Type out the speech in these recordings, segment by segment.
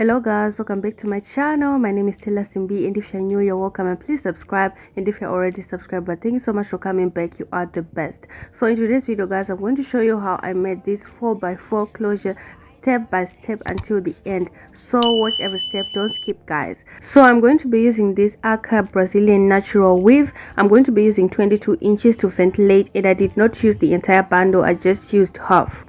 Hello guys, welcome back to my channel. My name is Taylor Simbi, and if you're new, you're welcome, and please subscribe. And if you're already subscribed, but thank you so much for coming back, you are the best. So in today's video guys, I'm going to show you how I made this 4x4 closure step by step until the end. So watch every step, don't skip guys. So I'm going to be using this Aka Brazilian natural weave. I'm going to be using 22 inches to ventilate, and I did not use the entire bundle, I just used half.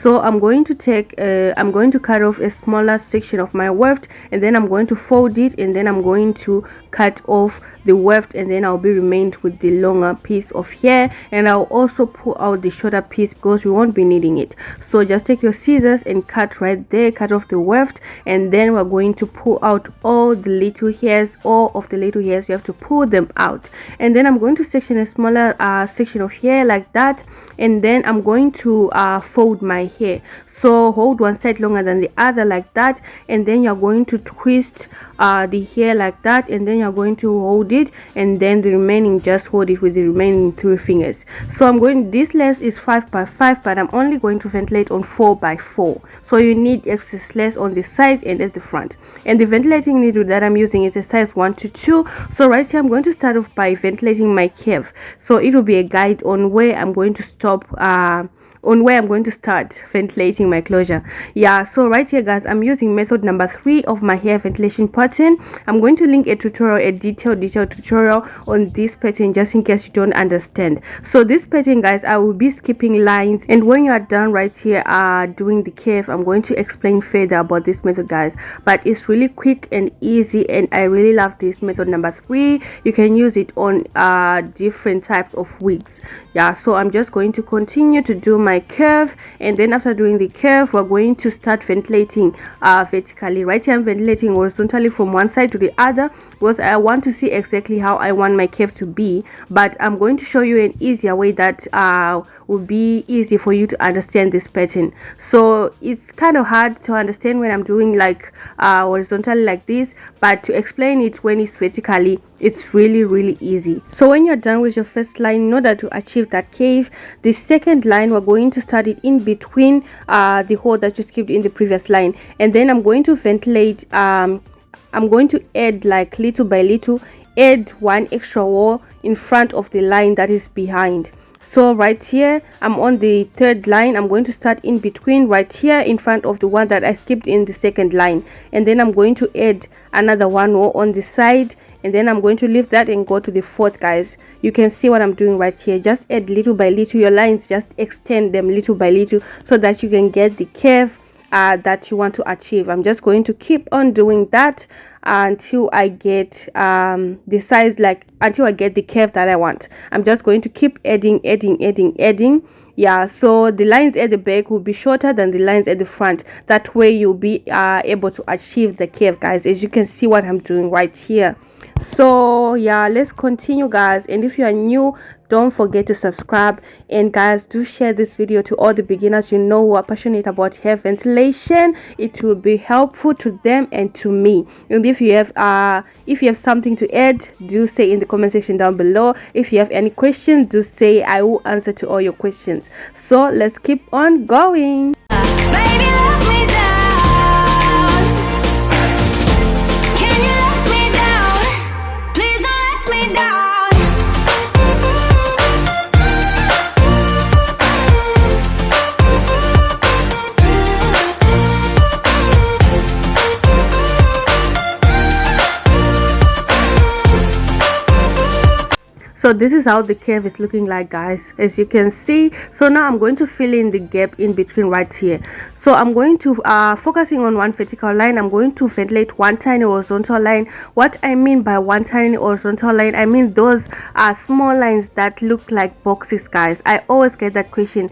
So I'm going to cut off a smaller section of my weft, and then I'm going to fold it, and then I'm going to cut off the weft, and then I'll be remained with the longer piece of hair, and I'll also pull out the shorter piece because we won't be needing it. So just take your scissors and cut right there, cut off the weft, and then we're going to pull out all the little hairs. All of the little hairs, you have to pull them out, and then I'm going to section a smaller section of hair like that, and then I'm going to fold my hair. So hold one side longer than the other like that, and then you're going to twist the hair like that, and then you're going to hold it, and then the remaining just hold it with the remaining 3 fingers. So this lace is 5x5, but I'm only going to ventilate on 4x4. So you need excess lace on the side and at the front, and the ventilating needle that I'm using is a size 1 to 2. So right here I'm going to start off by ventilating my curve, so it will be a guide on where I'm going to stop, on where I'm going to start ventilating my closure. Yeah, so right here guys, I'm using method number 3 of my hair ventilation pattern. I'm going to link a tutorial, a detailed tutorial on this pattern, just in case you don't understand. So this pattern guys, I will be skipping lines, and when you are done right here doing the curve, I'm going to explain further about this method guys. But it's really quick and easy, and I really love this method number 3. You can use it on different types of wigs. Yeah, so I'm just going to continue to do my curve, and then after doing the curve, we're going to start ventilating vertically. Right here I'm ventilating horizontally from one side to the other because I want to see exactly how I want my curve to be, but I'm going to show you an easier way that will be easy for you to understand this pattern. So it's kind of hard to understand when I'm doing like horizontally like this, but to explain it when it's vertically, it's really easy. So when you're done with your first line, in order to achieve that curve, the second line, we're going to start it in between the hole that you skipped in the previous line, and then I'm going to ventilate. I'm going to add like little by little, add one extra wall in front of the line that is behind. So right here I'm on the third line, I'm going to start in between right here in front of the one that I skipped in the second line, and then I'm going to add another one wall on the side, and then I'm going to leave that and go to the fourth guys. You can see what I'm doing right here. Just add little by little your lines, just extend them little by little so that you can get the curve that you want to achieve. I'm just going to keep on doing that until I get the size, like until I get the curve that I want. I'm just going to keep adding. Yeah, so the lines at the back will be shorter than the lines at the front. That way you'll be able to achieve the curve guys, as you can see what I'm doing right here. So yeah, let's continue guys, and if you are new, don't forget to subscribe, and guys, do share this video to all the beginners you know who are passionate about hair ventilation. It will be helpful to them and to me. And if you have something to add, do say in the comment section down below. If you have any questions, do say, I will answer to all your questions. So let's keep on going. Baby, let me down. Can you let me down? Please don't let me down. So this is how the curve is looking like guys, as you can see. So now I'm going to fill in the gap in between right here. So I'm going to focusing on one vertical line, I'm going to ventilate one tiny horizontal line. What I mean by one tiny horizontal line, I mean those small lines that look like boxes guys. I always get that question.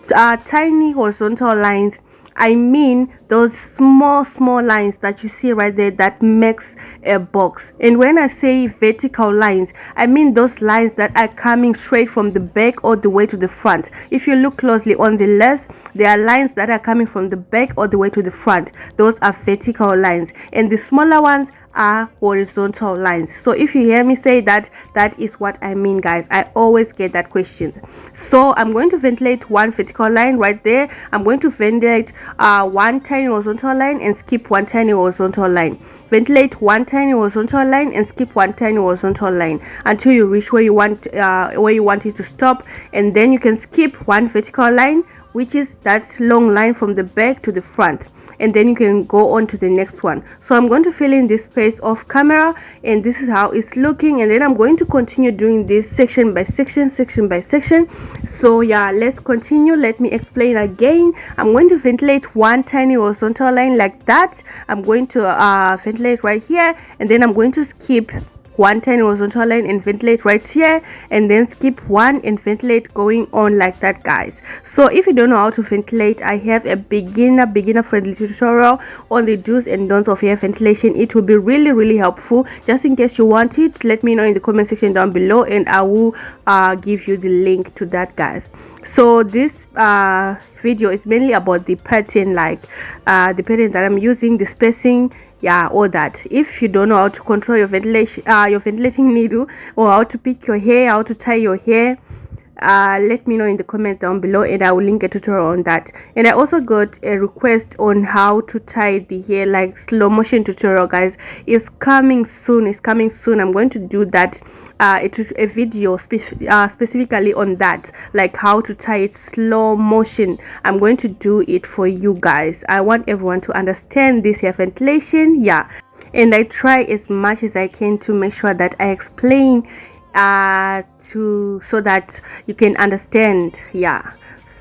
Tiny horizontal lines, I mean those small lines that you see right there that makes a box. And when I say vertical lines, I mean those lines that are coming straight from the back all the way to the front. If you look closely on the left, there are lines that are coming from the back all the way to the front. Those are vertical lines, and the smaller ones are horizontal lines. So if you hear me say that, that is what I mean, guys. I always get that question. So I'm going to ventilate one vertical line right there. I'm going to ventilate one tiny tiny horizontal line and skip one tiny horizontal line. Ventilate one tiny horizontal line and skip one tiny horizontal line until you reach where you want it to stop, and then you can skip one vertical line, which is that long line from the back to the front, and then you can go on to the next one. So I'm going to fill in this space off camera, and this is how it's looking, and then I'm going to continue doing this section by section. So yeah, let's continue. Let me explain again. I'm going to ventilate one tiny horizontal line like that. I'm going to ventilate right here, and then I'm going to skip one tiny horizontal line and ventilate right here, and then skip one and ventilate, going on like that, guys. So if you don't know how to ventilate, I have a beginner friendly tutorial on the do's and don'ts of hair ventilation. It will be really helpful. Just in case you want it, let me know in the comment section down below, and I will give you the link to that, guys. So this video is mainly about the pattern, like the pattern that I'm using, the spacing, yeah, all that. If you don't know how to control your ventilating needle, or how to pick your hair, how to tie your hair, let me know in the comments down below, and I will link a tutorial on that. And I also got a request on how to tie the hair, like slow motion tutorial, guys. It's coming soon. I'm going to do that, a video specifically on that, like how to tie it slow motion. I'm going to do it for you guys. I want everyone to understand this hair ventilation, yeah, and I try as much as I can to make sure that I explain so that you can understand, yeah.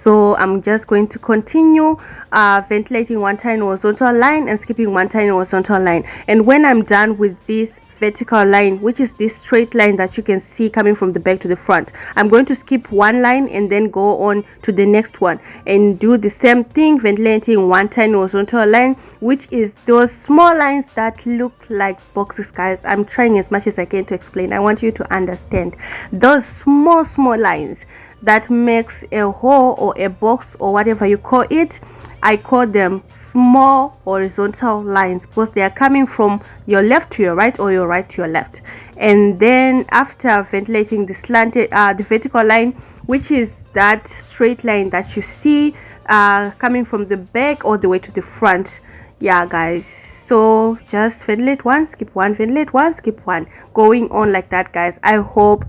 So I'm just going to continue ventilating one tiny horizontal line and skipping one tiny horizontal line, and when I'm done with this vertical line, which is this straight line that you can see coming from the back to the front, I'm going to skip one line and then go on to the next one and do the same thing, ventilating one tiny horizontal line, which is those small lines that look like boxes, guys. I'm trying as much as I can to explain. I want you to understand those small lines that makes a hole or a box or whatever you call it. I call them small horizontal lines because they are coming from your left to your right or your right to your left. And then after ventilating the slanted the vertical line, which is that straight line that you see coming from the back all the way to the front, yeah, guys. So just ventilate one, skip one, ventilate one, skip one, going on like that, guys. I hope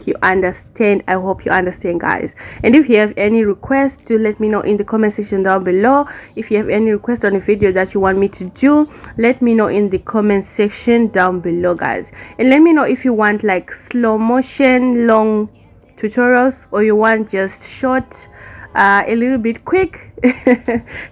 you understand. I hope you understand, guys. And if you have any requests, do let me know in the comment section down below. If you have any requests on a video that you want me to do, let me know in the comment section down below, guys. And let me know if you want like slow motion long tutorials, or you want just short, a little bit quick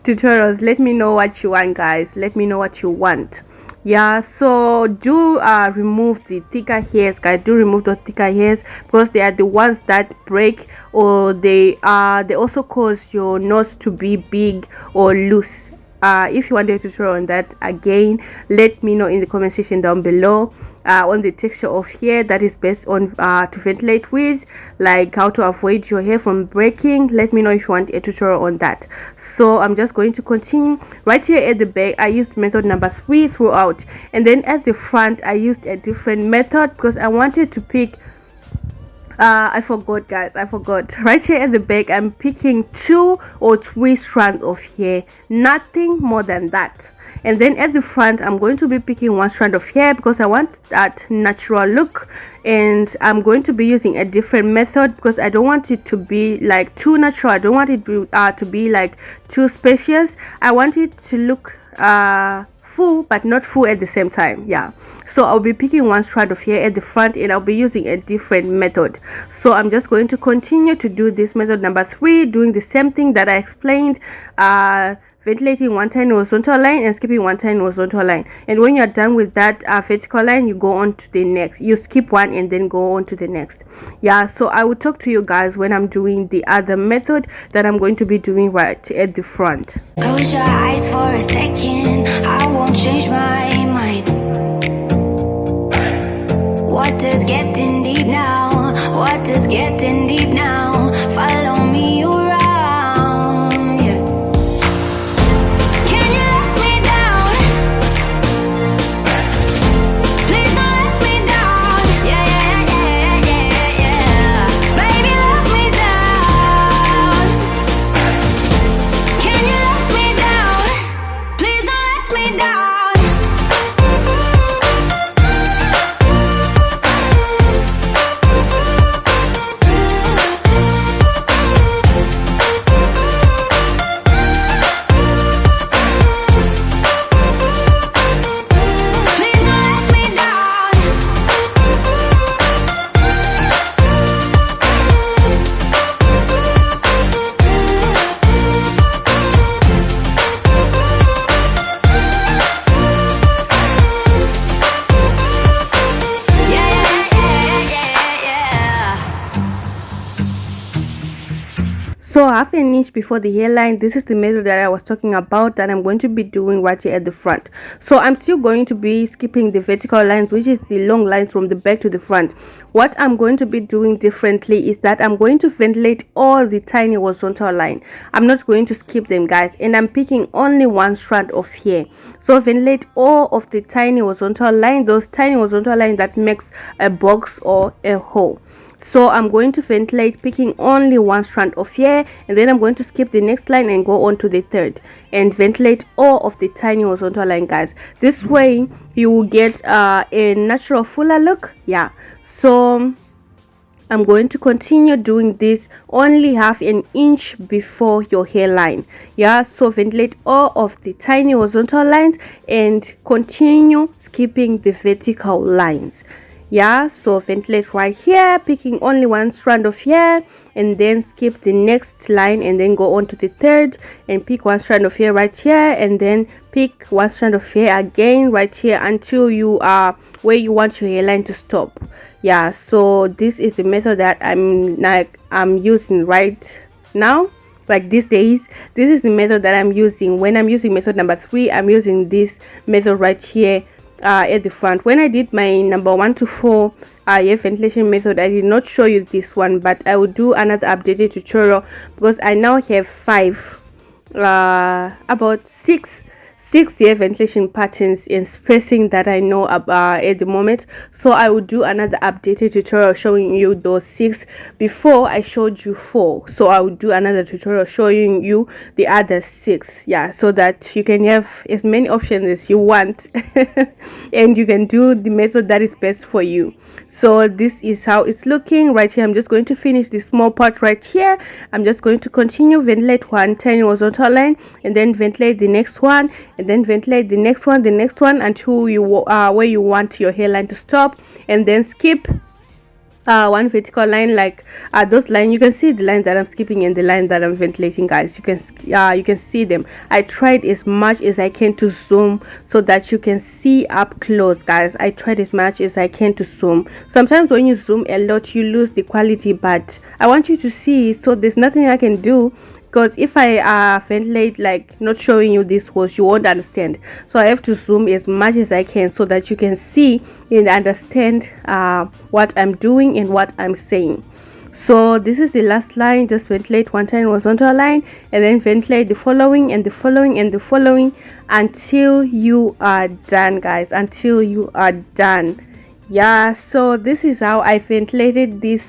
tutorials. Let me know what you want, guys. Let me know what you want. Yeah, so do remove the thicker hairs, guys. Do remove the thicker hairs because they are the ones that break, or they also cause your nose to be big or loose. If you want a tutorial on that, again, let me know in the comment section down below. On the texture of hair that is best on to ventilate with, like how to avoid your hair from breaking. Let me know if you want a tutorial on that. So I'm just going to continue. Right here at the back, I used method number 3 throughout, and then at the front I used a different method because I wanted to pick I forgot, guys. I forgot. Right here at the back, I'm picking 2 or 3 strands of hair, nothing more than that. And then at the front, I'm going to be picking 1 strand of hair because I want that natural look, and I'm going to be using a different method because I don't want it to be like too natural. I don't want it to be like too spacious. I want it to look full but not full at the same time, yeah. So I'll be picking 1 strand of hair at the front, and I'll be using a different method. So I'm just going to continue to do this method number 3, doing the same thing that I explained, ventilating 1 tiny horizontal line and skipping 1 tiny horizontal line. And when you're done with that vertical line, you go on to the next. You skip one and then go on to the next. Yeah, so I will talk to you guys when I'm doing the other method that I'm going to be doing right at the front. Close your eyes for a second, I won't change my mind. What is getting deep now? What is getting deep now? Follow me around, yeah. Can you let me down? Please don't let me down. Yeah. Baby, let me down. Can you let me down? an inch before the hairline. This is the method that I was talking about that I'm going to be doing right here at the front. So I'm still going to be skipping the vertical lines, which is the long lines from the back to the front. What I'm going to be doing differently is that I'm going to ventilate all the tiny horizontal line. I'm not going to skip them, guys, and I'm picking only one strand of hair. So ventilate all of the tiny horizontal line, those tiny horizontal lines that makes a box or a hole. So I'm going to ventilate, picking only one strand of hair, and then I'm going to skip the next line and go on to the third and ventilate all of the tiny horizontal line, guys. This way you will get a natural fuller look. Yeah, so I'm going to continue doing this only half an inch before your hairline. Yeah, so ventilate all of the tiny horizontal lines and continue skipping the vertical lines. Yeah, so ventilate right here, picking only one strand of hair, and then skip the next line and then go on to the third and pick one strand of hair right here, and then pick one strand of hair again right here until you are where you want your hairline to stop. Yeah, so this is the method that I'm using right now, like these days. This is the method that I'm using. When I'm using method number 3, I'm using this method right here at the front. When I did my number 1 to 4 hair ventilation method, I did not show you this one, but I will do another updated tutorial because I now have 5 about 6 hair ventilation patterns and spacing that I know about at the moment. So I will do another updated tutorial showing you those 6. Before I showed you 4, so I will do another tutorial showing you the other 6. Yeah, so that you can have as many options as you want and you can do the method that is best for you. So this is how it's looking right here. I'm just going to finish this small part right here. I'm just going to continue ventilate one tiny horizontal line, and then ventilate the next one, and then ventilate the next one until you where you want your hairline to stop, and then skip one vertical line, like those lines. You can see the lines that I'm skipping and the lines that I'm ventilating, guys. You can see them. I tried as much as I can to zoom so that you can see up close, guys. I tried as much as I can to zoom. Sometimes when you zoom a lot, you lose the quality, but I want you to see, so there's nothing I can do, because if I ventilate like not showing you this hose, you won't understand. So I have to zoom as much as I can so that you can see and understand what I'm doing and what I'm saying. So this is the last line. Just ventilate one tiny horizontal line, and then ventilate the following and the following and the following until you are done, guys, until you are done. Yeah, so this is how I ventilated this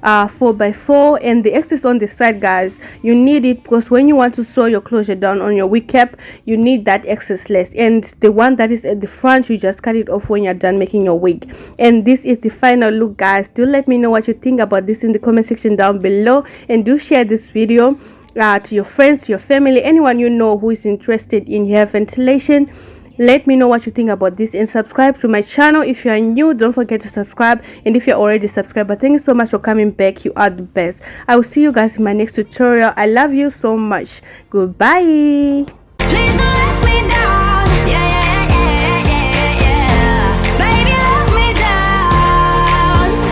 4x4, and the excess on the side, guys, you need it because when you want to sew your closure down on your wig cap, you need that excess lace, and the one that is at the front, you just cut it off when you're done making your wig. And this is the final look, guys. Do let me know what you think about this in the comment section down below, and do share this video to your friends, to your family, anyone you know who is interested in hair ventilation. Let me know what you think about this, and subscribe to my channel. If you are new, don't forget to subscribe, and if you're already subscribed, thank you so much for coming back. You are the best. I will see you guys in my next tutorial. I love you so much. Goodbye. Please